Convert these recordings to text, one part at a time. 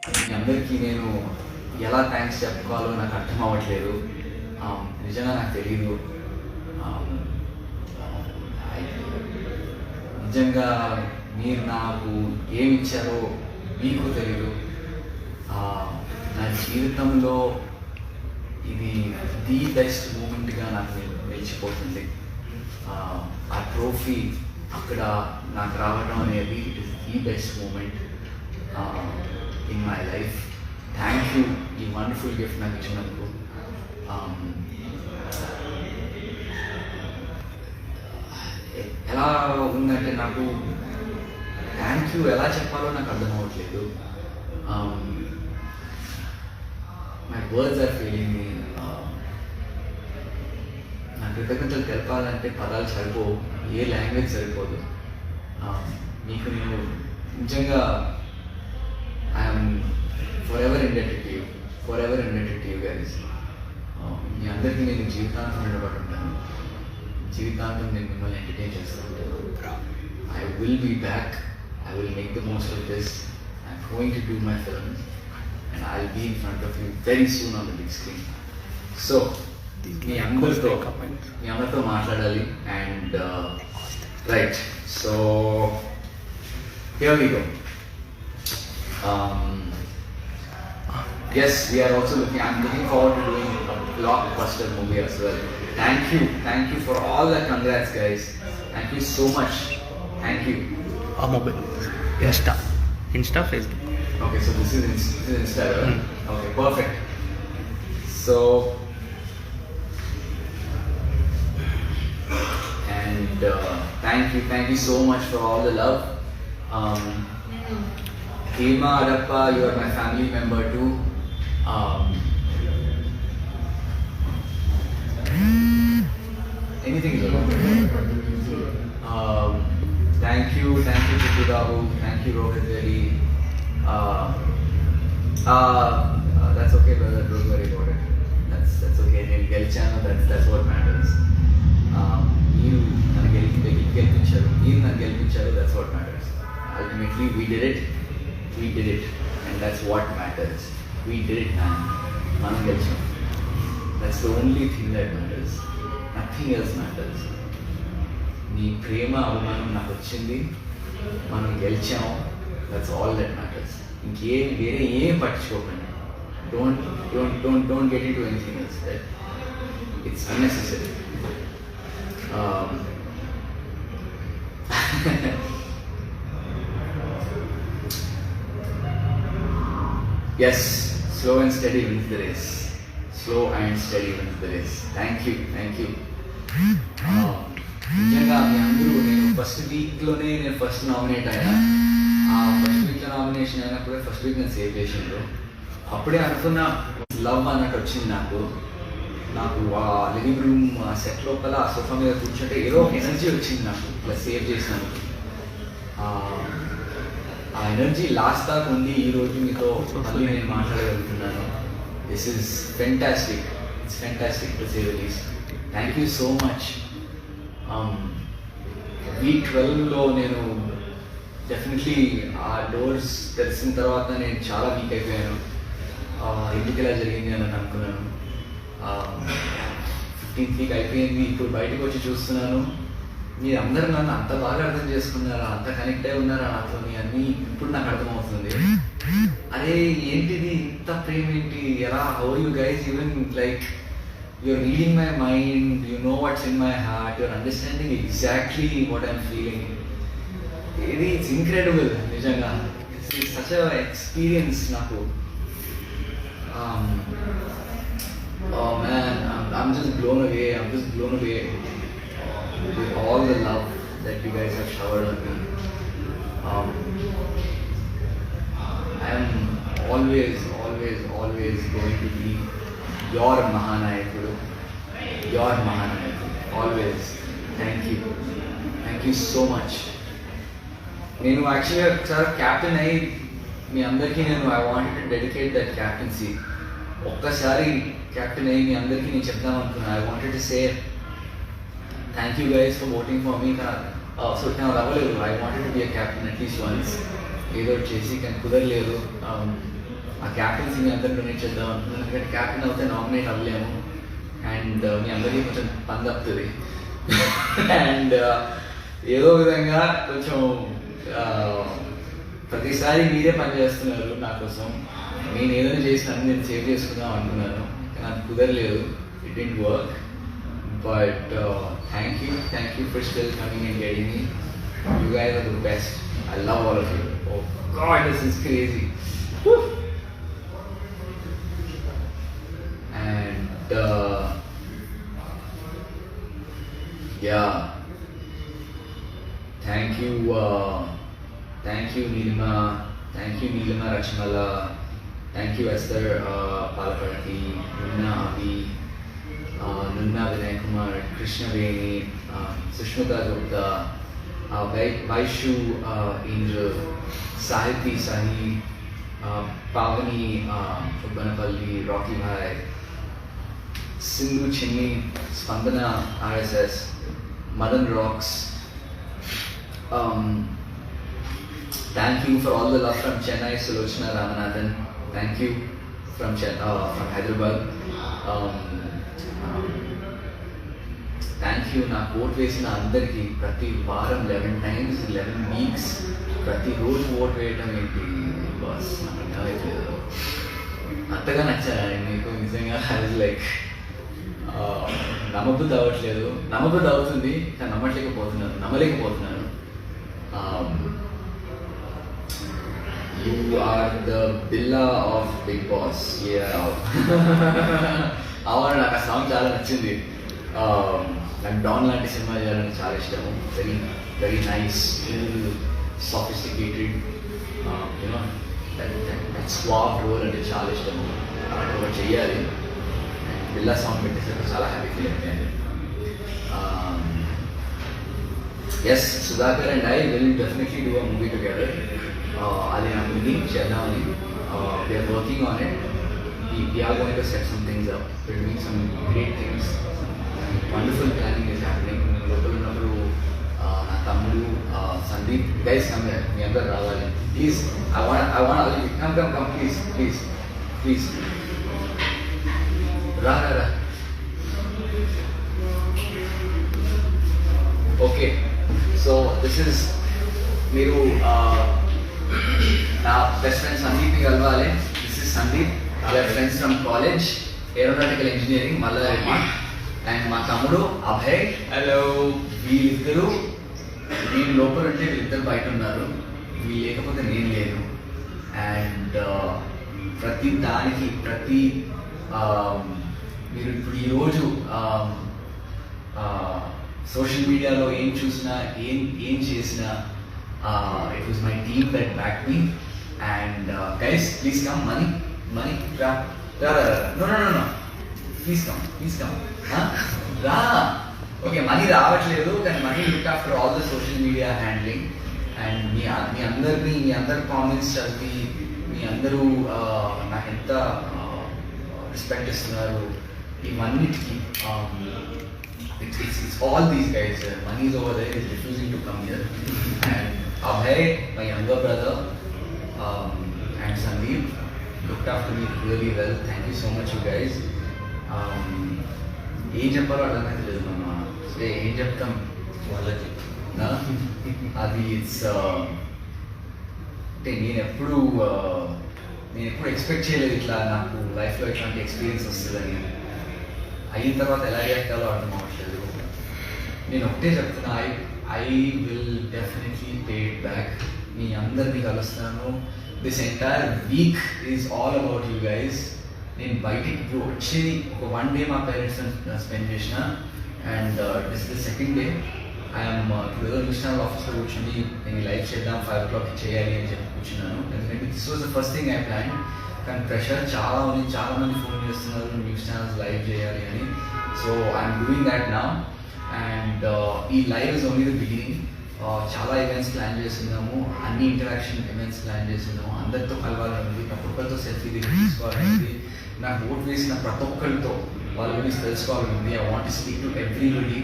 మీ అందరికీ నేను ఎలా థ్యాంక్స్ చెప్పుకోవాలో నాకు అర్థం అవ్వట్లేదు. నిజంగా నాకు తెలీదు. ఆమ్, నిజంగా మీరు నాకు ఏమిచ్చారో మీకు తెలీదు. నా జీవితంలో ఇది ది బెస్ట్ మూమెంట్గా నాకు నిలిచిపోతుంది. ఆ ట్రోఫీ అక్కడ నాకు రావడం అనేది it is the best moment in my life. Thank you ఈ వండర్ఫుల్ గిఫ్ట్ నాకు ఇచ్చినందుకు. ఎలా ఉందంటే నాకు థ్యాంక్ యూ ఎలా చెప్పాలో నాకు అర్థం అవ్వట్లేదు. మై వర్డ్స్ ఆర్ ఫీలింగ్ మీ. నా కృతజ్ఞతలు తెలపాలంటే పదాలు సరిపోవు, ఏ లాంగ్వేజ్ సరిపోదు. మీకు నేను నిజంగా I'm forever indebted to you guys. మీ అందరికీ నేను జీవితాంతం నిలబడి ఉంటాను. జీవితాంతం నేను మిమ్మల్ని ఎంటర్టైన్ చేస్తూ ఉంటాను. I will be back. I will make the most of this. I'm going to do my film and I'll be in front of you very soon on the big screen. So, మీ అందరితో మాట్లాడాలి and right. So, here we go. Yes, we are also I'm looking forward to doing a blockbuster movie as well. Thank you for all the congrats, guys. Thank you so much. Thank you. Mobile, Insta, Facebook. Okay, so this is Insta. Okay, perfect. So, and thank you so much for all the love. Hema Adappa, you are my family member too. Anything is okay. Thank you Chitti Babu, thank you Rohit Reddy. That's okay brother, don't worry about it. That's okay. నేను గెలిచాను, that's what matters. మీరు నన్ను గెలిపించారు, that's what matters. Ultimately we did it and that's what matters. We did it, man. మనం గెలిచాం. That's the only thing that matters. Nothing else matters. నీ ప్రేమ అభిమానం నాకు వచ్చింది, మనం గెలిచాం, దట్స్ ఆల్ దట్ మ్యాటర్స్. వేరే ఏం పట్టించుకోకండి. Don't get in to anything else. That it's unnecessary. Yes, slow and steady wins the race. Thank you. నిజంగా మీ అందరూ, నేను ఫస్ట్ వీక్లోనే ఫస్ట్ నామినేట్ అయ్యా. ఆ ఫస్ట్ వీక్లో నామినేషన్ అయినప్పుడే ఫస్ట్ వీక్ నేను సేవ్ చేసిండ్రు. అప్పుడే అనుకున్న లవ్ అన్నట్టు వచ్చింది నాకు ఆ లివింగ్ రూమ్ సెట్ లోపల ఆ సోఫా మీద కూర్చుంటే ఏదో ఒక ఎనర్జీ వచ్చింది నాకు, ఇట్లా సేవ్ చేసినందుకు. ఆ ఎనర్జీ లాస్ట్ దాకా ఉంది. ఈరోజు మీతో మళ్ళీ నేను మాట్లాడగలుగుతున్నాను. This is fantastic. It's fantastic to say the least. Thank you so much. Week 12లో నేను డెఫినెట్లీ ఆ డోర్స్ తెలిసిన తర్వాత నేను చాలా వీక్ అయిపోయాను. ఎందుకు ఇలా జరిగింది అని అనుకున్నాను. 15th వీక్ అయిపోయింది. ఇప్పుడు బయటకు వచ్చి చూస్తున్నాను, మీరు అందరూ నన్ను అంత బాగా అర్థం చేసుకున్నారా, అంత కనెక్ట్ అయి ఉన్నారా నాతో అని ఇప్పుడు నాకు అర్థమవుతుంది. అరే ఏంటిది ఇంత ప్రేమ ఏంటి, ఎలా, how you guys even like you're reading my mind, you know what's in my heart, you're understanding exactly what I'm feeling. It's incredible, nijanga. It's such a experience naku. Oh man, I'm just blown away with all the love that you guys have showered on me. I'm always going to be your Mahanayakudu, always. Thank you so much. నేను యాక్చువల్గా ఒకసారి captain అయ్యి మీ అందరికీ I wanted to dedicate that captaincy. ఒక్కసారి captain అయ్యి మీ అందరికీ నేను చెప్దాం అనుకున్నాను. I wanted to say thank you guys for voting for me. So నాకు అవ్వలేదు. I wanted to be a captain at least once. ఏదో చేసి కానీ కుదరలేదు. ఆ క్యాప్టెన్సీ మీ అందరు డొనేట్ చేద్దాం అనుకున్నాను, ఎందుకంటే క్యాప్టెన్ అవుతే నామినేట్ అవ్వలేము అండ్ మీ అందరికీ కొంచెం పని తప్పుతుంది అండ్ ఏదో విధంగా కొంచెం ప్రతిసారి మీరే పని చేస్తున్నారు నా కోసం. నేను ఏదైనా చేసినాను, నేను సేవ్ చేసుకుందాం అనుకున్నాను, నాకు కుదరలేదు, it didn't work. But thank you for still coming and guiding me. You guys are the best. I love all of you. Oh God, this is crazy. Woo. And yeah, thank you Neelima, Rachmala, thank you Esther Palapati, Nunna Avi, Nunna Vinay Kumar, Krishna Veni, Sushmita Gupta, Vaishu Angel, Sahiti Sahi, Pavani Ubbanapalli, Rocky Bhai, Sindhu Chinni, Spandana RSS, Madan Rocks. Thank you for all the love from Chennai, Sulochana Ramanathan. Thank you from Hyderabad. Thank you. నాకు vote వేసిన అందరికీ ప్రతి వారం 11 times 11 weeks ప్రతిరోజు vote వేయటం ఏంటి boss, నాకు అర్థమైపోలేదు. అంతగా నచ్చాను మీకు నిజంగా. అది లైక్ నమ్మబుద్ధి అవ్వట్లేదు, నమ్మబుద్ధి అవుతుంది కానీ నమ్మలేకపోతున్నాను. You are the Billa of Big Boss. Yeah. అవును, నాకు ఆ సాంగ్ చాలా నచ్చింది. నాకు డాన్ లాంటి సినిమా చేయాలని చాలా ఇష్టము. Very very nice, sophisticated, you know that swab role అంటే చాలా ఇష్టము. అలాంటి ఒకటి చెయ్యాలి. బిల్లా సాంగ్ పెట్టేసరికి చాలా హ్యాపీ ఫీల్ అయిపోయాను. Yes, Sudhakar and I will definitely do a movie together. అది నా మూవీ చేద్దామని we are working on it. We are going to set some things up. We're doing some great things. Wonderful planning is happening. Local number na Tamulu, Sandeep, guys come here. Me andar ravali. Please, I want come please. Ra. Okay. So this is Miru na best friend Sandeep ni galvale. This is Sandeep. We are friends from college, aeronautical engineering, Mallareddy, and మా తమ్ముడు Abhay. Hello. వీళ్ళిద్దరూ లోపల ఉంటే వీళ్ళిద్దరు బయట ఉన్నారు, వీళ్ళు లేకపోతే నేను లేను. అండ్ ప్రతి దానికి మీరు ఇప్పుడు ఈరోజు సోషల్ మీడియాలో ఏం చూసినా ఏం చేసినా it was my team that back me. And guys please come. Money, ra. No. Please come. Ra. Okay, money రావట్లేదు కానీ money look after all the social media handling. And మీ అందరి కామెంట్స్ చదివి మీ అందరూ నాకు ఎంత రెస్పెక్ట్ ఇస్తున్నారు. ఇవన్నిటికీ it's all these guys. Money is over there, is refusing to come here. And Abhay, my younger brother, and Sandeep looked after me really well. Thank you so much, you guys. ఏం చెప్పాలో అర్థమైతే మనం అసలు ఏం చెప్తాం వాళ్ళకి. అది it's అంటే నేను ఎప్పుడు ఎక్స్పెక్ట్ చేయలేదు ఇట్లా నాకు లైఫ్లో ఇట్లాంటి ఎక్స్పీరియన్స్ వస్తుందని. అయిన తర్వాత ఎలా చేయాలో అర్థం అవ్వట్లేదు. నేను ఒకటే చెప్తున్నా, I will definitely pay it back. మీ అందరినీ కలుస్తాను. This entire week is all about you guys. నేను బయటికి ఇప్పుడు వచ్చి ఒక 1 day మా పేరెంట్స్ స్పెండ్ చేసిన. And this the second day I'm ఇప్పుడు ఏదో న్యూస్ ఛానల్ ఆఫీస్లో కూర్చుని నేను లైవ్ చేద్దాం 5 o'clock చేయాలి అని చెప్పి కూర్చున్నాను. ఎందుకంటే this was the first thing I plan. కానీ ప్రెషర్ చాలా మంది ఫోన్ చేస్తున్నారు న్యూస్ ఛానల్స్ లైవ్ చేయాలి అని. So I'm doing that now. And ఈ live is only the beginning. చాలా ఈవెంట్స్ ప్లాన్ చేస్తున్నాము, అన్ని ఇంటరాక్షన్ ఈవెంట్స్ ప్లాన్ చేస్తున్నాము. అందరితో కలవాలనుంది, ప్రతి ఒక్కరితో సెల్ఫీ తీసుకోవాలనుంది, నాకు ఓట్ వేసిన ప్రతి ఒక్కరితో వాళ్ళ గురించి తెలుసుకోవాలనుంది. I want to speak to everybody.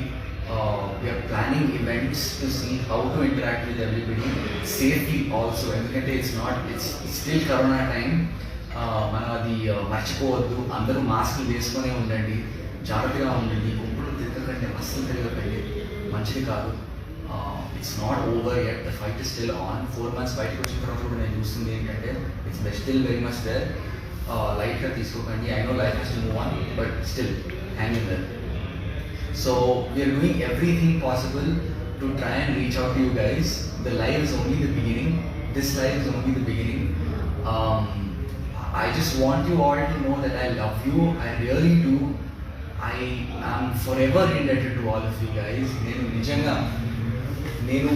We're planning events to see how to interact with everybody safely also. ఎందుకంటే ఇట్స్ స్టిల్ కరోనా టైం. మనం అది మర్చిపోవద్దు. అందరూ మాస్కులు వేసుకొనే ఉండండి, జాగ్రత్తగా ఉండండి, గుంపులు తిరగకండి, అస్సలు తిరగకండి, మంచిది కాదు. It's not over yet, the fight is still on. 4 months బయటకు వచ్చిన తర్వాత కూడా నేను చూస్తుంది ఏంటంటే it's still very much there. లైట్గా తీసుకోకండి. I know life has to move on, but still hang in there. So we are doing everything possible to try and reach out to you guys. The live is only the beginning. This live is only the beginning. I just want you all to know that I love you. I really do. I am forever indebted to all of you guys. నేను నిజంగా నేను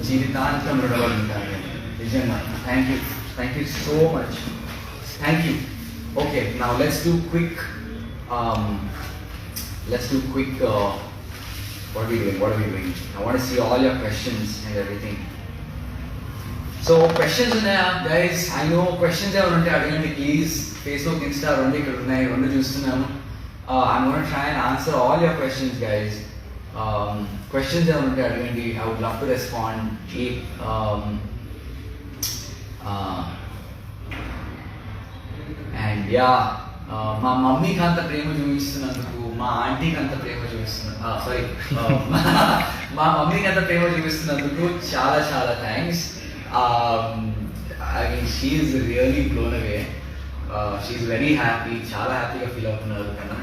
జీవితాంతం రుణపడి ఉంటాను. నిజంగా thank you so much. Thank you. Okay, now let's do quick what are we doing? I want to see all your questions and everything. So questions ఉన్నాయా guys? I know questions ఏమైనా ఉంటే అడగండి ప్లీజ్. Facebook, Insta రెండు ఇక్కడ ఉన్నాయి, రెండు చూస్తున్నాను. I'm going to try and answer all your questions guys. Questions ఏమైనా ఉంటే అడగండి. I would love to respond. And yeah, మా మమ్మీకి అంత ప్రేమ చూపిస్తున్నందుకు, మా ఆంటీకి అంత ప్రేమ మా మమ్మీకి అంత ప్రేమ చూపిస్తున్నందుకు చాలా చాలా thanks. I mean she is really blown away. She is very happy, చాలా హ్యాపీగా ఫీల్ అవుతున్నారు కన్నా.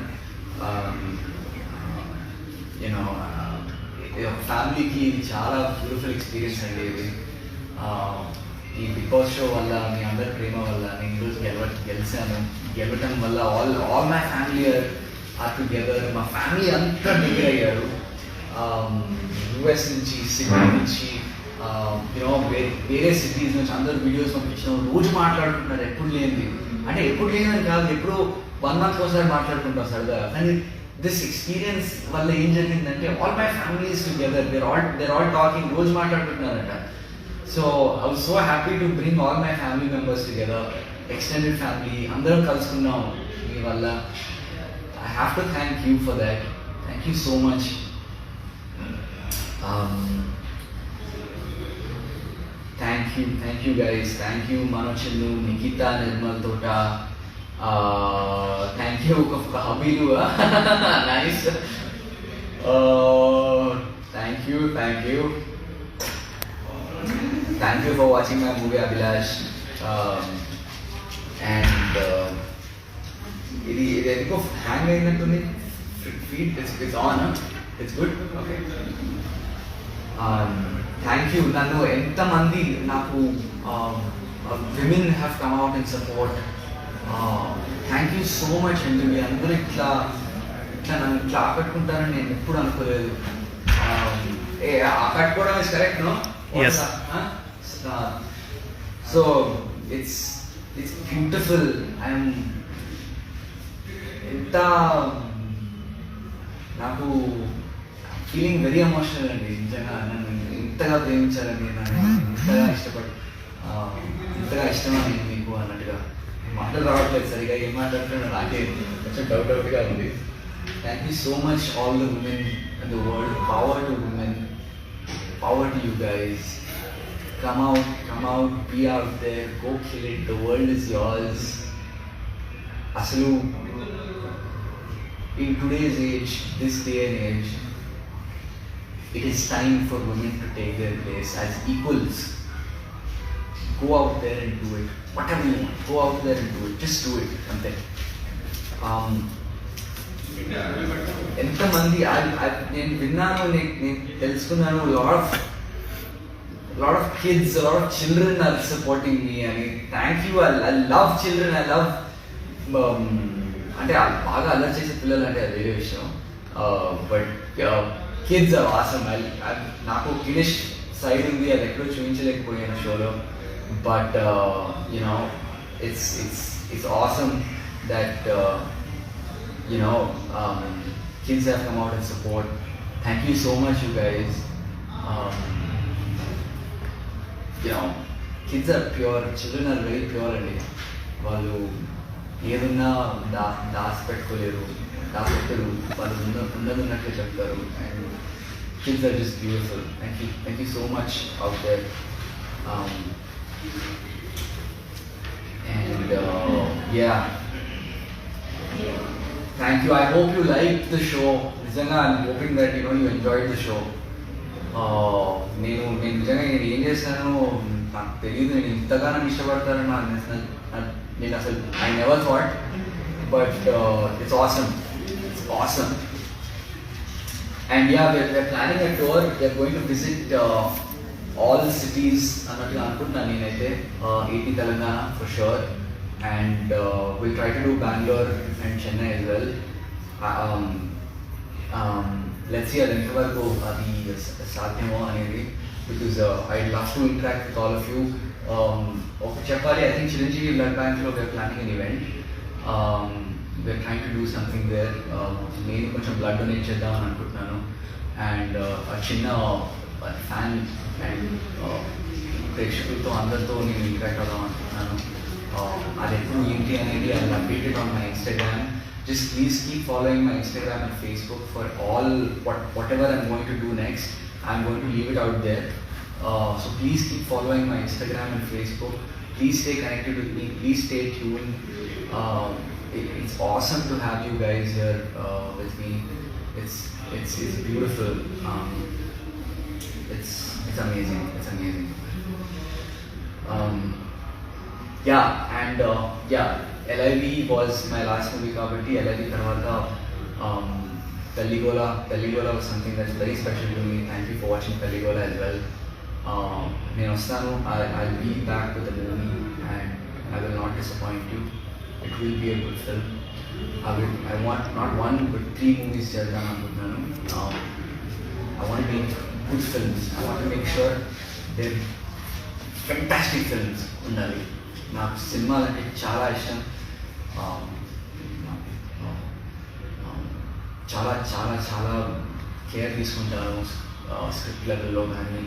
యూనో ఫ్యామిలీకి ఇది చాలా బ్యూటిఫుల్ ఎక్స్పీరియన్స్ అండి ఇది. ఈ బిగ్ బాస్ షో వల్ల, మీ అందరి ప్రేమ వల్ల నేను ఈరోజు గెలవటం వల్ల all my family are together. మా ఫ్యామిలీ అంతా దగ్గర అయ్యారు. యూఎస్ నుంచి, సిడ్నీ నుంచి, వేరే సిటీస్ నుంచి అందరు వీడియోస్ పంపించాం. రోజు మాట్లాడుకుంటున్నారు, ఎప్పుడు లేనిది. అంటే ఎప్పుడు లేనిదని కాదు, ఎప్పుడు 1 month ఒకసారి మాట్లాడుకుంటాం సరదా. కానీ దిస్ ఎక్స్పీరియన్స్ వల్ల ఏం జరిగిందంటే all my families together, they're all talking, రోజు మాట్లాడుకుంటున్నారంట. So I was so happy to bring all my family members together, extended family, అందరం కలుసుకున్నాం మీ వల్ల. I have to thank you for that. Thank you so much. Thank you guys. Thank you Manochinnu, Nikita, Nirmal Tota. Thank you Habilu. Nice. Thank you. Thank you for watching my movie Abhilash. And ఇది ఎందుకో hang అయినట్టుంది feed. It's on, huh? It's good? Okay. Thank you. నన్ను ఎంతమంది నాకు women have come out in support. Thank you so much అండి. మీరు అందరూ ఇట్లా నన్ను ఇట్లా ఆకట్టుకుంటారని నేను ఎప్పుడు అనుకోలేదు. ఆకట్టుకోవడం is correct, no? Yes. So it's beautiful. నాకు ఫీలింగ్ వెరీ ఎమోషనల్ అండి. నిజంగా నన్ను ఇంతగా ప్రేమించాలని, నన్ను ఇంతగా ఇష్టమా నేను మీకు అన్నట్టుగా మాటలు రావట్లేదు సరిగా. ఏం మాట్లాడుతున్నా నాకే కొంచెం డౌట్గా ఉంది. Thank you so much all the women in the world. Power to women, power to you guys. Come out, be out there, go kill it. The world is yours. Asalu, in today's age, this day and age, it is time for women to take their place as equals. Go out there and do it. Whatever you want, go out there and do it. Just do it. Ante. ఎంతమంది నేను విన్నాను, నేను తెలుసుకున్నాను. lot of kids, a lot of children are supporting me. I mean, thank you. I love children. I love అంటే బాగా అల్లరి చేసే పిల్లలు అంటే అది వేరే విషయం. But kids are awesome. నాకు కిడిష్ సైడ్ ఉంది, అది ఎక్కడో చూపించలేకపోయాను షోలో. But you know it's awesome that kids have come out and support. Thank you so much you guys. Kids are pure, children are very pure అండి. వాళ్ళు ఏదన్నా దాచిపెట్టరు, వాళ్ళు ఉన్నట్లే చెప్తారు. And kids are just beautiful. Thank you so much out there. And Yeah. Thank you. I hope you liked the show. Nijanga, I'm hoping that you enjoyed the show. నేను నిజంగా నేను ఏం చేశాను నాకు తెలియదు, నేను ఇంతగానో ఇష్టపడతానని నేను అసలు I never thought, but it's awesome. And yeah, we're planning a tour. We're going to visit all cities అన్నట్టుగా అనుకుంటున్నాను నేనైతే. AP Telangana for sure, and we'll try to do Bangalore and Chennai as well. Let's see అది ఎంతవరకు అది సాధ్యమో అనేది, because I'd love to interact with all of you. ఒక చెప్పాలి, I think Chiranjeevi Blood Bank లో we're planning an event. We're trying to do something there. నేను కొంచెం blood donate చేద్దామని అనుకుంటున్నాను, అండ్ a చిన్న ఫ్యాన్ అండ్ ప్రేక్షకులతో అందరితో నేను ఇంటరాక్ట్ అవుదాం అనుకుంటున్నాను. అది ఎప్పుడు ఏంటి అనేది I will update it on my Instagram. Just please keep following my Instagram and Facebook for all whatever I'm going to do next. I'm going to leave it out there. So please keep following my Instagram and Facebook. Please stay connected with me. Please stay tuned. It's awesome to have you guys here with me. It's beautiful. It's amazing. It's amazing. Yeah, and LIV was my last movie kabatti. LIV tarvata Pelligola was something that's very special to me. Thank you for watching Pelligola as well. నేను వస్తాను. I'll be back with the movie and I will not disappoint you. It will be a good film. I want not one but 3 movies చేద్దాం అనుకుంటున్నాను. I want to make good films. I want to make sure they're fantastic films ఉండాలి. నాకు సినిమాలు అంటే చాలా ఇష్టం. చాలా చాలా చాలా కేర్ తీసుకుంటాను స్క్రిప్ట్ లెవెల్లో కానీ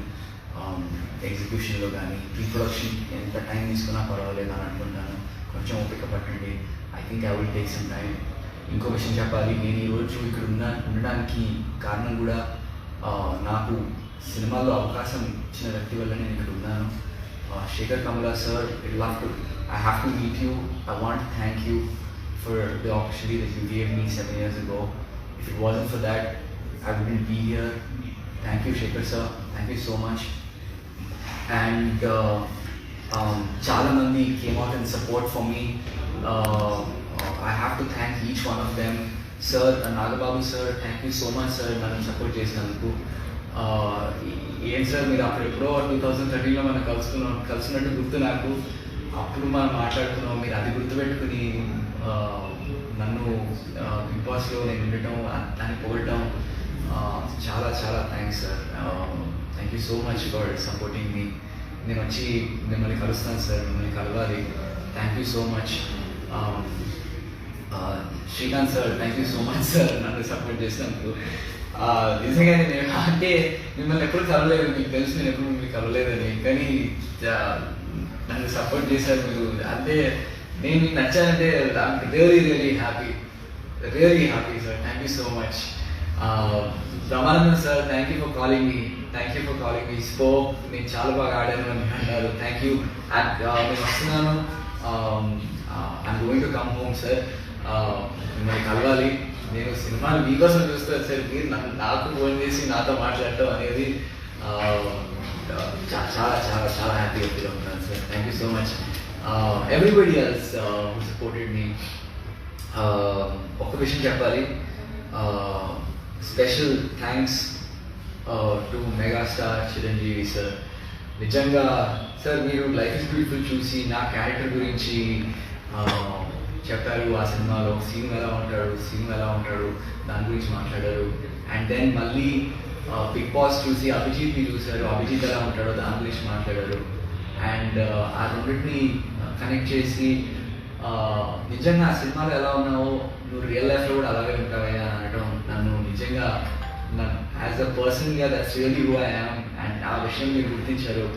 ఎగ్జిక్యూషన్లో కానీ. ప్రీప్రొడక్షన్ ఎంత టైం తీసుకున్నా పర్వాలేదు అని అనుకుంటాను. కొంచెం ఓపిక పట్టండి. I think I will take some time. ఇంకో విషయం చెప్పాలి, నేను ఈరోజు ఇక్కడ ఉండడానికి కారణం కూడా నాకు సినిమాల్లో అవకాశం ఇచ్చిన వ్యక్తి వల్ల నేను ఇక్కడ ఉన్నాను. Shekhar Kamala sir, I have to meet you. I want to thank you for the opportunity that you gave me 7 years ago. If it wasn't for that, I wouldn't be here. Thank you, Shekhar sir. Thank you so much. And Chala Mandi came out in support for me. I have to thank each one of them. Sir, Nagababu sir, thank you so much sir. Nanu support చేసినందుకు. ఏం sir మీరు అప్పుడు ఎప్పుడో 2013లో మనం కలుసుకున్నట్టు గుర్తు నాకు. అప్పుడు మనం మాట్లాడుకున్నాం, మీరు అది గుర్తుపెట్టుకుని నన్ను బిగ్ బాస్లో నేను ఉండటం, దాన్ని పొగడటం, చాలా చాలా thanks sir. Thank you so much for supporting me. నేను వచ్చి మిమ్మల్ని కలుస్తాను సార్, మిమ్మల్ని కలవాలి. Thank you so much. Srikanth sir, thank you so much sir నన్ను సపోర్ట్ చేసినందుకు. నిజంగానే నేను అంటే మిమ్మల్ని ఎప్పుడు కలవలేదు, మీకు తెలుసు నేను ఎప్పుడు మిమ్మల్ని కలవలేదని, కానీ నన్ను సపోర్ట్ చేశారు మీరు. అంటే నేను మీకు నచ్చానంటే really happy sir. Thank you so much. Brahmanandam sir, thank you for calling me. స్పోక్ నేను చాలా బాగా ఆడాను అని అన్నారు. Thank you. నేను వస్తున్నాను. I'm going to come home sir. మిమ్మల్ని కలవాలి. నేను సినిమాలు మీకోసం చూస్తాను సార్. మీరు నాకు ఫోన్ చేసి నాతో మాట్లాడటం అనేది చాలా చాలా చాలా హ్యాపీగా ఫీల్ అవుతున్నాను sir. Thank you so much. Everybody else who supported me. ఒక విషయం చెప్పాలి, special thanks to megastar Chiranjeevi sir. నిజంగా సార్ మీరు లైఫ్ ఇస్ బ్యూటిఫుల్ చూసి నా క్యారెక్టర్ గురించి చెప్పారు. ఆ సినిమాలో సీను ఎలా ఉంటాడు దాని గురించి మాట్లాడారు. అండ్ దెన్ మళ్ళీ బిగ్ బాస్ చూసి అభిజిత్ని చూశారు, అభిజిత్ ఎలా ఉంటాడో దాని గురించి మాట్లాడారు. అండ్ ఆ రెండింటిని కనెక్ట్ చేసి నిజంగా ఆ సినిమాలో ఎలా ఉన్నావో నువ్వు రియల్ లైఫ్లో కూడా అలాగే ఉంటావయ్యా అనడం నన్ను నిజంగా యాజ్ అ పర్సన్గా that's really who I am. And ఆ విషయం మీరు గుర్తించారు.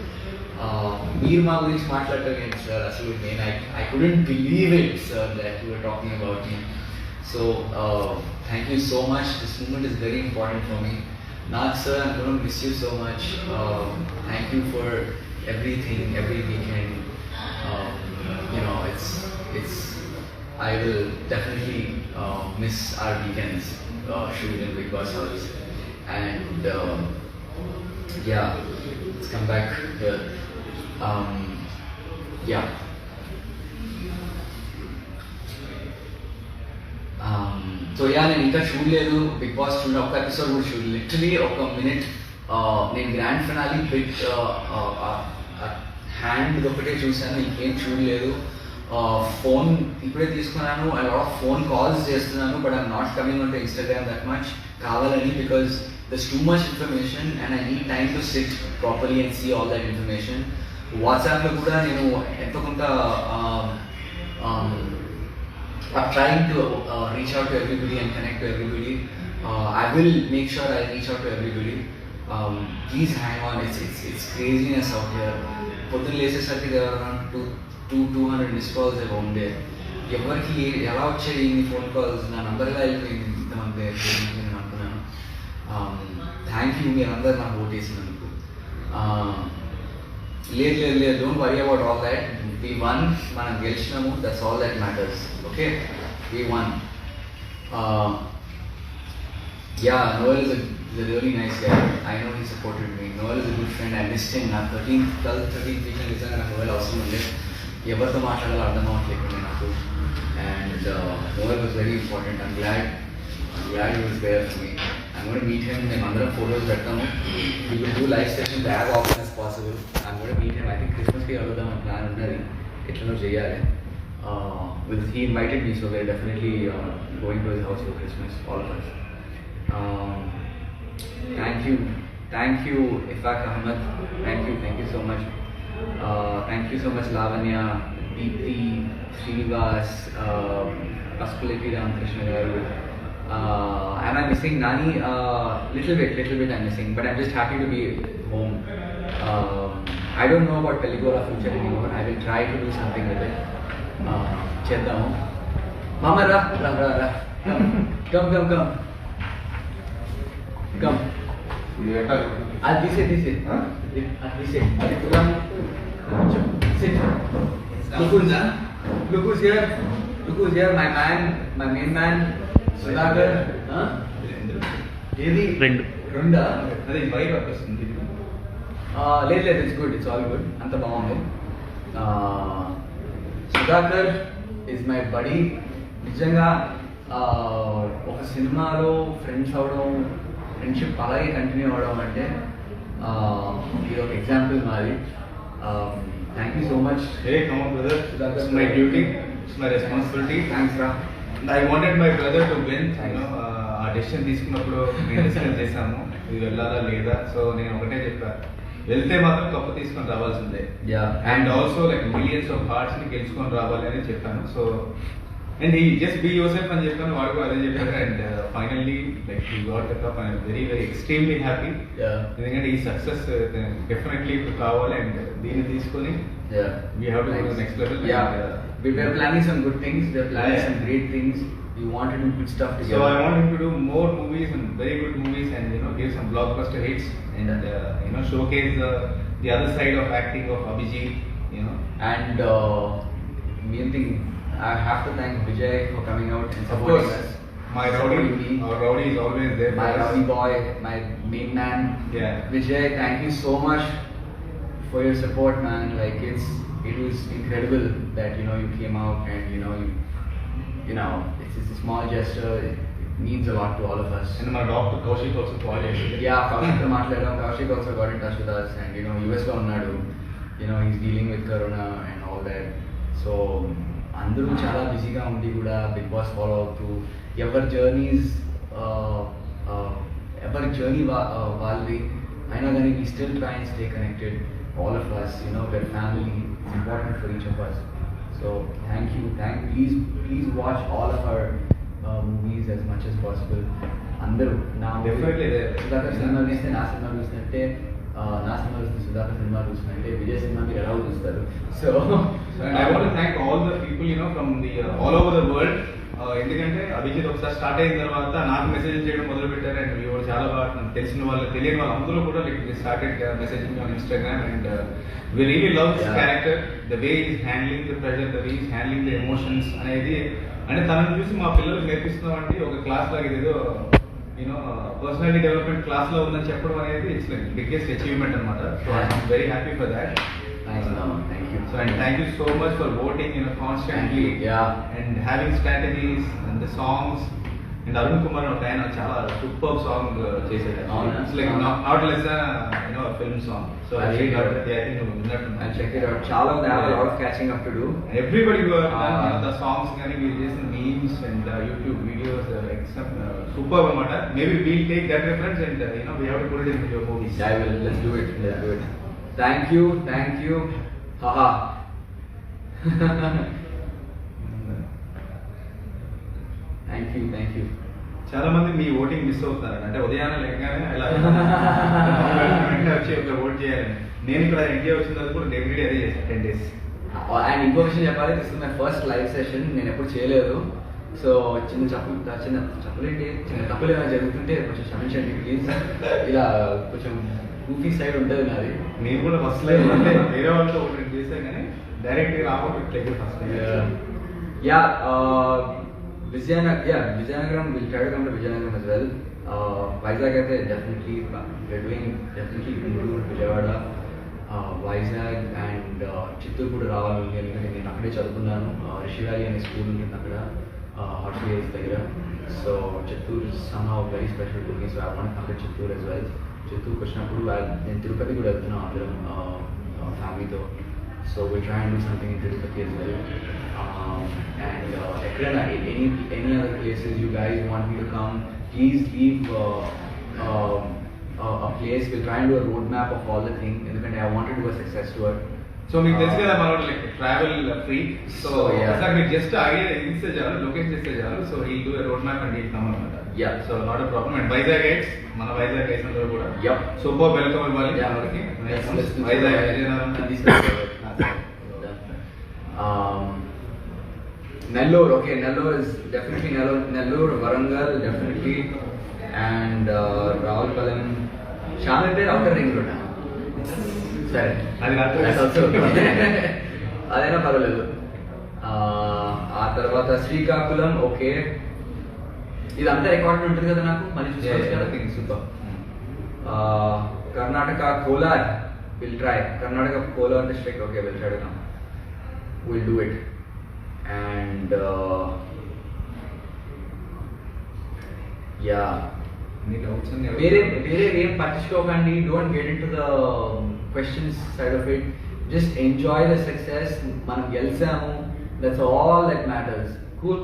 మీరు మా గురించి మాట్లాడటం ఏంటి సార్, అసలు నేను I couldn't believe it sir that you are talking about me. So thank you so much. This moment is very important for me. Nag sir, I'm going to miss you so much. Thank you for everything, every weekend. You know, it's I will definitely miss our weekends shooting in Big Boss House. And yeah, let's come back here. Yeah. So yeah నేను ఇంకా చూడలేదు big boss చూడ ఒక episode కూడా చూడలేదు literally ఒక minute నేను grand finale bit hand ఒకటే చూసాను ఇంకేం చూడలేదు ఫోన్ ఇప్పుడే తీసుకున్నాను I lot of phone calls చేస్తున్నాను but I'm not coming on to Instagram that much కావాలని because there's too much information and I need time to sit properly and see all that information వాట్సాప్లో కూడా నేను ఎంతో కొంత I'm trying to reach out to everybody and connect to everybody. I will make sure I reach out to everybody. Please hang on. It's craziness out here. పొద్దున్న లేసేసరికి there are around 200 missed calls have owned there. ఎవరికి ఎలా వచ్చాయి ఇన్ని phone calls నా number ఎలా అయిపోయింది ఇంతమంది నేను అనుకున్నాను. థ్యాంక్ యూ మీరందరూ నాకు ఓట్ వేసినందుకు. లేదు don't worry about all that. We won, మనం గెలిచినాము, that's all that matters. Okay, we won. Yeah, Noel is a really nice guy. I know he supported me. Noel is a good friend. I missed him. నా 13th weekend నిజంగా నాకు Noel అవసరం ఉంది. ఎవరితో మాట్లాడాలో అర్థం అవ్వట్లేదు నాకు. And Noel was very important. I'm glad he was there for me. I'm going to meet him. మేము అందరం ఫోటోస్ పెడతాము. We will do live sessions as often as possible. I'm going to meet him. I think Christmasకి అడుగుదాం అని plan ఉన్నది. ఎట్లనో చేయాలి. He invited me, so we're definitely going to his house for Christmas, all of us. Thank you, Ifak Ahmed. Thank you so much. Thank you so much, Lavanya, Deepthi, Srinivas, Paspaleti Ramakrishna garu. Am I missing Nani? Little bit I'm missing, but I'm just happy to be home. I don't know about Peligora future anymore. I will try to do something with it. Cheddam. Mama, ra. Come. I'll be sit. Huh? I'll be sit. Come. Sit. Look who's here. My main man. Sudhakar. Huh? Runda. That is my person. లేదు it's good it's all good అంత బాగుంది. Sudhakar is my body. నిజంగా ఒక సినిమాలో friends అవడం, friendship అలాగే continue అవ్వడం అంటే ఇది ఒక ఎగ్జాంపుల్ మాది. Thank you so much. Hey, come on, brother. That's my duty. It's my responsibility. Thanks రా. I wanted my brother to win. ఆ డెసిషన్ తీసుకున్నప్పుడు నేను డిస్కస్ చేశాము ఇది వెళ్ళాలా లేదా. సో నేను ఒకటే చెప్పా, వెళ్తే మాత్రం కప్పు తీసుకొని రావాల్సిందే. And also like millions of hearts ని గెలుచుకొని రావాలి అని చెప్పాను. సో అండ్ ఈ జస్ట్ బీ యువర్ సెల్ఫ్ అని చెప్పాను, వాడు అదే చెప్పారు. And finally like you got the cup. I'm very extremely happy. ఎందుకంటే ఈ సక్సెస్ డెఫినెట్లీ ఇప్పుడు కావాలి. అండ్ దీన్ని తీసుకొని we have to go to the next level. We were planning some good things. We are planning some great things. We want to do good stuff together. So I want him to do more movies and very good movies, and give some blockbuster hits, and showcase the other side of acting of Abhijit. And main thing, I have to thank Vijay for coming out and supporting us. Our Rowdy is always there. My Rowdy boy, my main man. Yeah. Vijay, thank you so much for your support, man. Like it was incredible that you came out and it's a small gesture. It means a lot to all of us. And my doctor Kaushik also called yesterday. Yeah, Kaushik maatladam. Kaushik also got in touch with us, and US lo unnadu. He's dealing with corona and all that. So అందరూ చాలా బిజీగా ఉండి కూడా big boss follow అవుతూ ఎవరి journey వాళ్ళది అయినా కానీ we still try and stay connected. All of us, we're family. It's important for each of us. So thank you. Please watch all of our movies as much as possible. Andaru now Definitely there. Sudhakar cinema chusthe na cinema chustunte నా cinema చూస్తే Sudhakar cinema చూసినంటే Vijay cinema మీరు ఎలా చూస్తారు so And I want to thank all the people, you know, from the all over the world. ఎందుకంటే అభిజిత్ ఒకసారి start అయిన తర్వాత నాకు మెసేజ్ చేయడం మొదలు పెట్టారు అండ్ ఎవరు చాలా బాగా నాకు తెలిసిన వాళ్ళు తెలియని వాళ్ళు అందరూ కూడా like started messaging on Instagram and we really love this character the way is handling the pressure the way is handling the emotions అనేది అంటే తనని చూసి మా పిల్లలకు నేర్పిస్తున్నామంటే ఒక క్లాస్ లాగా ఏదో యూనో పర్సనాలిటీ డెవలప్మెంట్ క్లాస్ లో ఉందని చెప్పడం అనేది ఇట్స్ లైక్ బిగ్గెస్ట్ అచీవ్మెంట్ అనమాట so I'm very happy for that. Thank you. So and thank you so much for voting, you know, constantly. Yeah. And having strategies and the songs. And Arun Kumar ఒక ఆయన చాలా super song చేశాడు. It's like not less than you know a film song. So I think నువ్వు విన్నట్టు. I'll check it out. చాలా ఉంది. I have a lot of catching up to do. And everybody who have done you know, the songs కానీ మీరు చేసిన memes and YouTube videos except super అన్నమాట. Maybe we'll take that reference and you know we have to put it into your movies. Yeah, I will. Let's do it. Thank you. Haha. Thank you. చాలా మంది మీ voting miss అవుతున్నారు అంటే ఉదయాన్నే లేకగానే ఇలా వెంటనే వచ్చి ఒక ఓట్ చేయాలని. నేను ఇక్కడ ఇండియా వచ్చిన తర్వాత కూడా ఎవ్రీడే అదే చేశాను 10 days. అండ్ ఇంకో విషయం చెప్పాలి, this is my first live session. నేను ఎప్పుడు చేయలేదు. సో చిన్న తప్పులు ఏమైనా జరుగుతుంటే కొంచెం క్షమించండి ప్లీజ్. ఇలా కొంచెం గూఫీ సైడ్ ఉంటుంది నాది. నేను కూడా ఫస్ట్ లైవ్ అంటే వేరే వాళ్ళతో ఒకటి చేశాను కానీ డైరెక్ట్గా రావట్లేదు first time. Vizianagaram, we'll try to come to Vizianagaram as well. Vizag అయితే definitely Guntur, Vijayawada, Vizag and Chittoor కూడా రావాలి ఎందుకంటే నేను అక్కడే చదువుకున్నాను. రిషి వ్యాలీ అనే స్కూల్ ఉంటుంది అక్కడ హార్ట్ వేస్ దగ్గర. So Chittoor is somehow very special to me, so I want to come to Chittoor as well. చిత్తూరుకి వచ్చినప్పుడు నేను తిరుపతి కూడా వెళ్తున్నాను అందరం ఫ్యామిలీతో. So we'll try and do something in Tirupati as well. And ekrana, any other places you guys want me to come, please leave a place. We'll try and do a roadmap of all the things. ఎందుకంటే I want to do a success tour. So మీకు తెలుసు కదా మనోడు like travel free. So yeah. Sir మీరు just ఆగే ఇస్తే చాలు, location ఇస్తే చాలు. So he'll do road map and he'll come అనమాట. Yeah. So not a problem. And Vizag guides మన వైజాగ్ గైడ్స్ అందరూ కూడా Yep. సూపర్ వెల్కమ్ ఇవ్వాలి Yeah. మనకి. Let's do Vizag Nellore, okay, Nellore is definitely Nellore, Warangal definitely, and Ravulpalam, Shamirpet outer ring road. Sorry, that's also అదైనా పర్వాలేదు. ఆ తర్వాత Srikakulam okay, ఇదంతా రికార్డ్ ఉంటుంది కదా నాకు మళ్ళీ చూసుకోవచ్చు కదా. Super. Karnataka Kolar, will try. Karnataka Kolar district okay, will try to come, will do it. And yeah, వేరే ఏం పట్టించుకోకండి. Don't get in to the questions side of it. Just enjoy the success. మనం గెలిచాము, that's all that matters. Cool.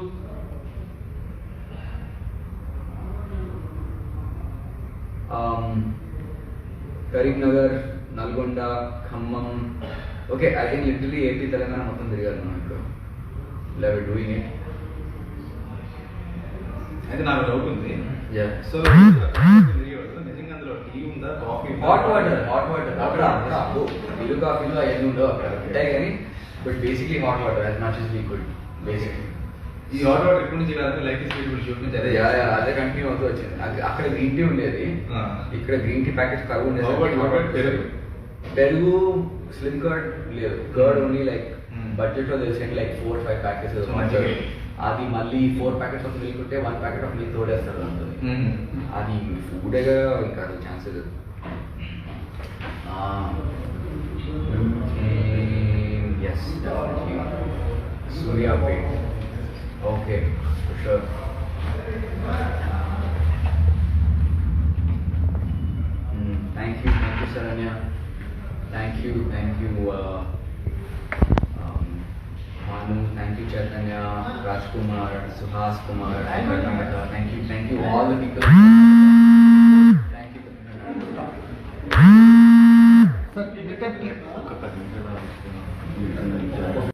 Karimnagar, Nalgonda, Khammam okay. I think literally AP Telangana మొత్తం తిరిగారు మనం ఇప్పుడు. We're doing it. అయితే నాకు డౌట్ ఉంది. Yeah. సో నిజంగా అందులో టీ ఉందా, కాఫీ? హాట్ వాటర్ అక్కడ ఇల్లు కాఫీలో అవన్నీ ఉండవు అక్కడ ఉంటాయి కానీ, but basically hot water as much as we could basically. ఈ హాట్ వాటర్ ఎక్కడి నుంచి కాదు, లైఫ్ ఇస్ బ్యూటిఫుల్ షూట్ నుంచి అదే అదే కంటిన్యూ అవుతూ వచ్చింది. అది అక్కడ గ్రీన్ టీ ఉండేది, ఇక్కడ గ్రీన్ టీ ప్యాకెట్స్ కరువు ఉండేది. పెరుగు స్లిమ్ కర్డ్ లేదు, కర్డ్ ఓన్లీ లైక్ బడ్జెట్ లో తెలిసి లైక్ 4-5 ప్యాకెట్స్. అది మళ్ళీ 4 ప్యాకెట్స్ ఆఫ్ మిల్క్ ఉంటే 1 ప్యాకెట్ ఆఫ్ మిల్క్ తోడేస్తారు దాంతో. అది ఫుడేగా ఇంకా అది ఛాన్స్ లేదు. Yes, Suryapet okay, sure. Thank you Saranya. Thank you Manu, thank you Chaitanya, Rajkumar, Suhas Kumar, thank you all the people. Thank you.